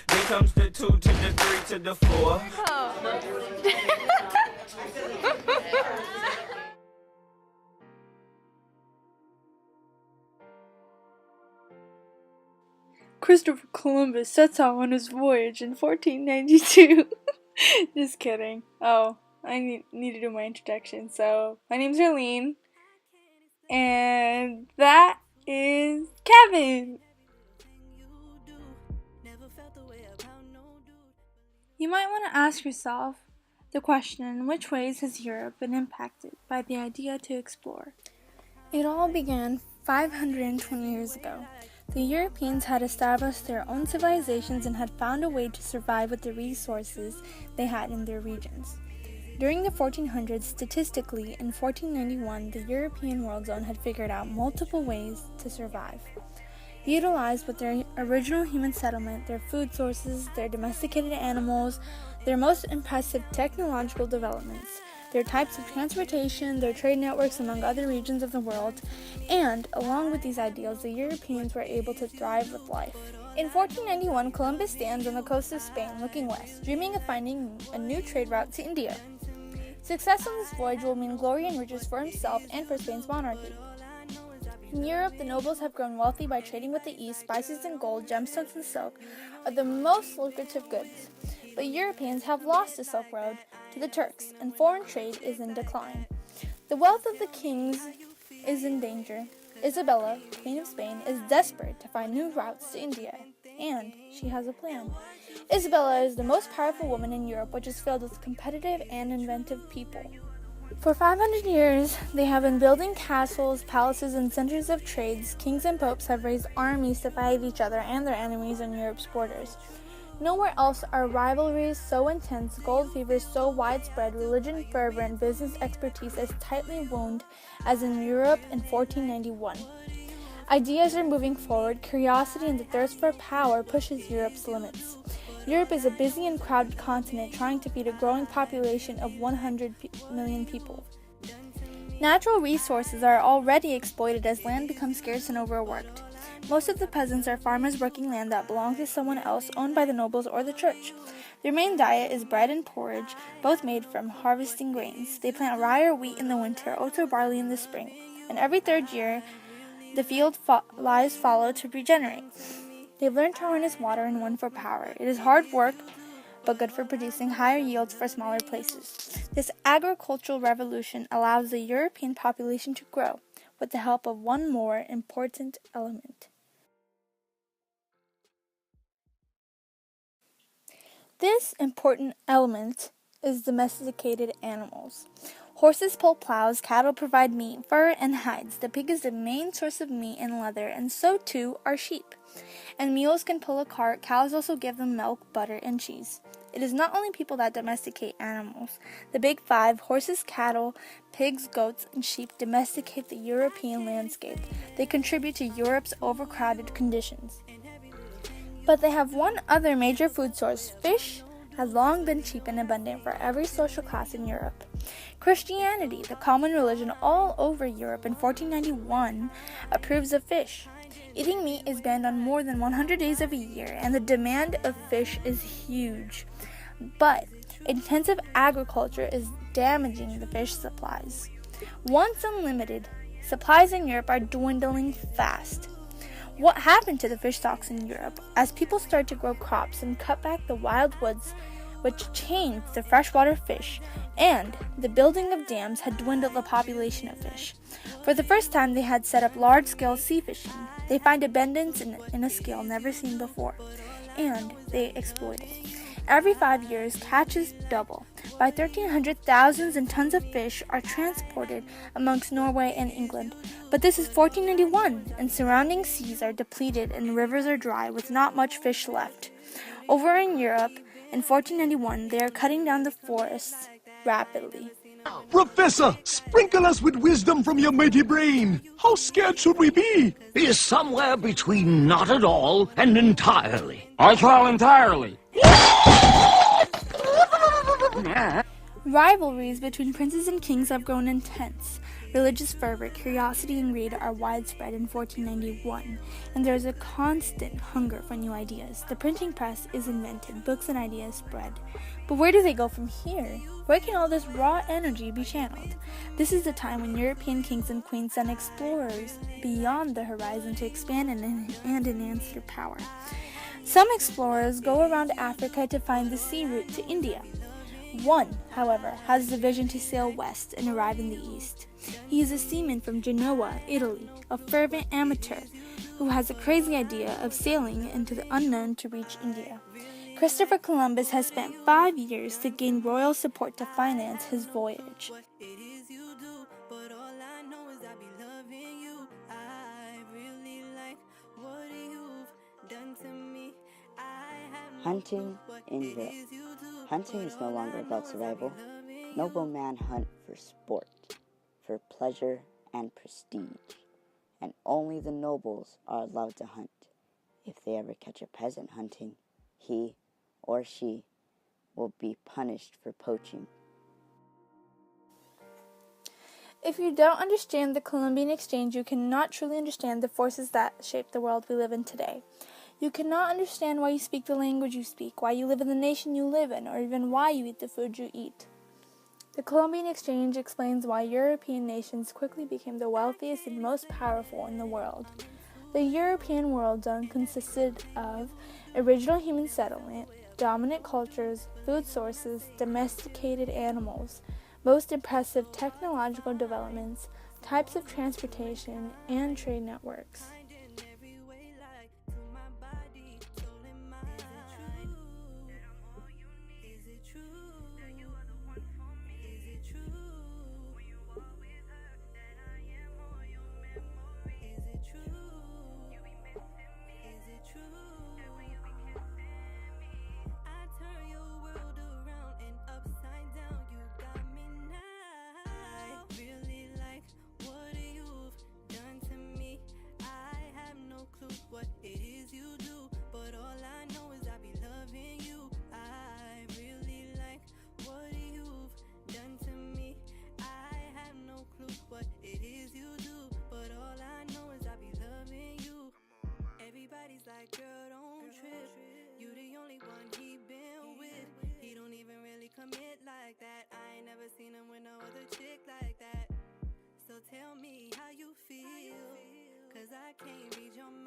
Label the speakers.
Speaker 1: Then comes the 2 to the 3 to the 4.
Speaker 2: Christopher Columbus sets out on his voyage in 1492. Just kidding. Oh, I need to do my introduction. So, my name's Arlene, and that is Kevin. You might want to ask yourself the question, in which ways has Europe been impacted by the idea to explore? It all began 520 years ago. The Europeans had established their own civilizations and had found a way to survive with the resources they had in their regions. During the 1400s, statistically, in 1491, the European world zone had figured out multiple ways to survive. Utilized with their original human settlement, their food sources, their domesticated animals, their most impressive technological developments, their types of transportation, their trade networks among other regions of the world, and, along with these ideals, the Europeans were able to thrive with life. In 1491, Columbus stands on the coast of Spain looking west, dreaming of finding a new trade route to India. Success on this voyage will mean glory and riches for himself and for Spain's monarchy. In Europe, the nobles have grown wealthy by trading with the East. Spices and gold, gemstones and silk are the most lucrative goods. But Europeans have lost the Silk Road to the Turks, and foreign trade is in decline. The wealth of the kings is in danger. Isabella, Queen of Spain, is desperate to find new routes to India, and she has a plan. Isabella is the most powerful woman in Europe, which is filled with competitive and inventive people. For 500 years, they have been building castles, palaces, and centers of trades. Kings and popes have raised armies to fight each other and their enemies on Europe's borders. Nowhere else are rivalries so intense, gold fever so widespread, religion fervor, and business expertise as tightly wound as in Europe in 1491. Ideas are moving forward, curiosity and the thirst for power pushes Europe's limits. Europe is a busy and crowded continent trying to feed a growing population of 100 million people. Natural resources are already exploited as land becomes scarce and overworked. Most of the peasants are farmers working land that belongs to someone else, owned by the nobles or the church. Their main diet is bread and porridge, both made from harvesting grains. They plant rye or wheat in the winter, oats or barley in the spring, and every third year the field lies fallow to regenerate. They've learned to harness water and wind for power. It is hard work, but good for producing higher yields for smaller places. This agricultural revolution allows the European population to grow, with the help of one more important element. This important element is domesticated animals. Horses pull plows, cattle provide meat, fur, and hides. The pig is the main source of meat and leather, and so too are sheep. And mules can pull a cart. Cows also give them milk, butter, and cheese. It is not only people that domesticate animals. The big five, horses, cattle, pigs, goats, and sheep, domesticate the European landscape. They contribute to Europe's overcrowded conditions. But they have one other major food source. Fish has long been cheap and abundant for every social class in Europe. Christianity, the common religion all over Europe in 1491, approves of fish. Eating meat is banned on more than 100 days of a year, and the demand of fish is huge. But intensive agriculture is damaging the fish supplies. Once unlimited, supplies in Europe are dwindling fast. What happened to the fish stocks in Europe? As people started to grow crops and cut back the wild woods, which changed the freshwater fish, and the building of dams had dwindled the population of fish. For the first time, they had set up large-scale sea fishing. They find abundance in a scale never seen before, and they exploit it. Every 5 years, catches double. By 1300, thousands and tons of fish are transported amongst Norway and England. But this is 1491, and surrounding seas are depleted and rivers are dry with not much fish left. Over in Europe, in 1491, they are cutting down the forests rapidly.
Speaker 3: Professor, sprinkle us with wisdom from your mighty brain. How scared should we be?
Speaker 4: Is somewhere between not at all and entirely.
Speaker 5: I call entirely.
Speaker 2: Rivalries between princes and kings have grown intense. Religious fervor, curiosity, and greed are widespread in 1491, and there is a constant hunger for new ideas. The printing press is invented, books and ideas spread. But where do they go from here? Where can all this raw energy be channeled? This is the time when European kings and queens send explorers beyond the horizon to expand and enhance their power. Some explorers go around Africa to find the sea route to India. One, however, has the vision to sail west and arrive in the east. He is a seaman from Genoa, Italy, a fervent amateur who has a crazy idea of sailing into the unknown to reach India. Christopher Columbus has spent 5 years to gain royal support to finance his voyage.
Speaker 5: Hunting in Europe. Hunting is no longer about survival. Noblemen hunt for sport, for pleasure and prestige, and only the nobles are allowed to hunt. If they ever catch a peasant hunting, he or she will be punished for poaching.
Speaker 2: If you don't understand the Columbian Exchange, you cannot truly understand the forces that shape the world we live in today. You cannot understand why you speak the language you speak, why you live in the nation you live in, or even why you eat the food you eat. The Columbian Exchange explains why European nations quickly became the wealthiest and most powerful in the world. The European world zone consisted of original human settlement, dominant cultures, food sources, domesticated animals, most impressive technological developments, types of transportation, and trade networks.
Speaker 6: So tell me how you feel, 'cause I can't read your mind.